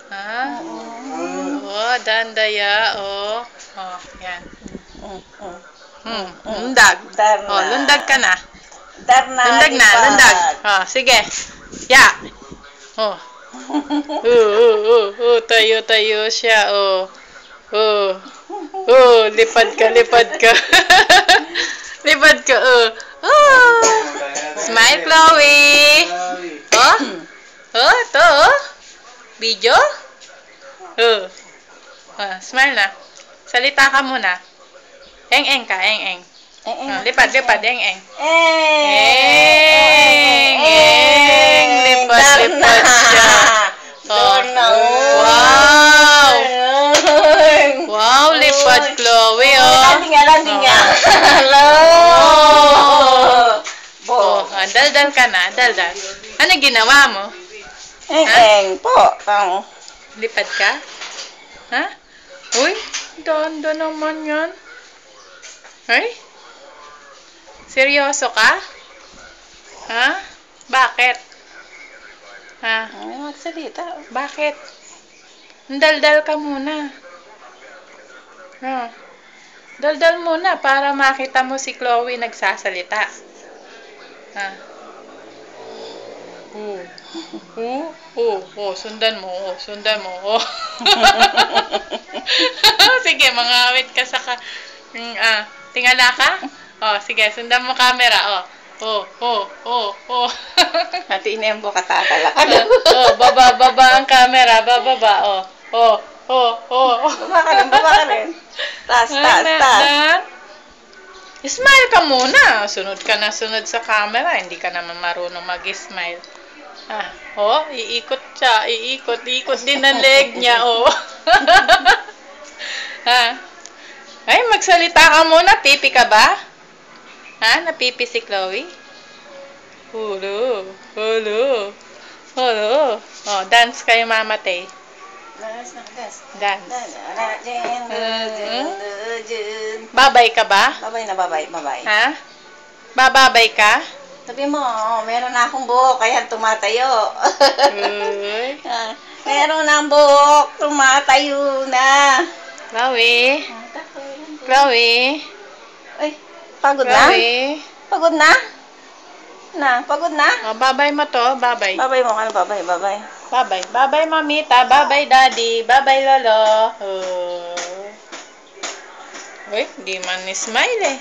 Ha? Oh, dandaya. Oh. Oh, yan. Lundag. Oh, lundag ka na. Lundag na, lundag. Oh, sige. Ya. Oh. Tayo siya. Oh. Oh. Oh, lipad ka. Lipad ka. Oh. Oh. Smile, Chloe. Oh. Oh, ito, oh. Video? Oh. Smile na. Salita ka muna. Eng-eng ka, eng-eng. Lipad, eng-eng. Eng! Lipad siya. Oh. Wow! Wow, lipad, Chloe, oh. Landing nga. Hello! Oh, daldal ka na, daldal. Ano ginawa mo? Eng po. Lipad ka? Ha? Uy, danda naman yan. Ay? Seryoso ka? Ha? Bakit? Ha? Magsalita. Bakit? Daldal ka muna. Ha? Daldal muna para makita mo si Chloe nagsasalita. Ha? Sundan mo. Sige, mangawit ka sa tingala ka? Oh, sige, sundan mo camera, Hatiin na yung buka tatalak. baba ang camera, bababa, Baba ka rin. Taas. Smile ka muna. Sunod ka na sunod sa camera. Hindi ka naman marunong mag-smile. Iikot siya. Iikot din ang leg niya, Ay, magsalita ka muna. Pipi ka ba? Ha? Napipi si Chloe? Hulo. Oh, dance kayo, Mama Tay. Dance. Babay ka ba? Babay. Ha? Bababay ka? Sabi mo, meron na akong buhok, kaya tumatay,o. Meron na ang buhok, tumatayo na. Chloe? Ay, pagod na? Chloe? Pagod na? Pagod na? Oh, babay mo to, babay. Babay mo, babay. Babay, mamita. Babay, daddy. Babay, lolo. Uy, di man ni smile eh.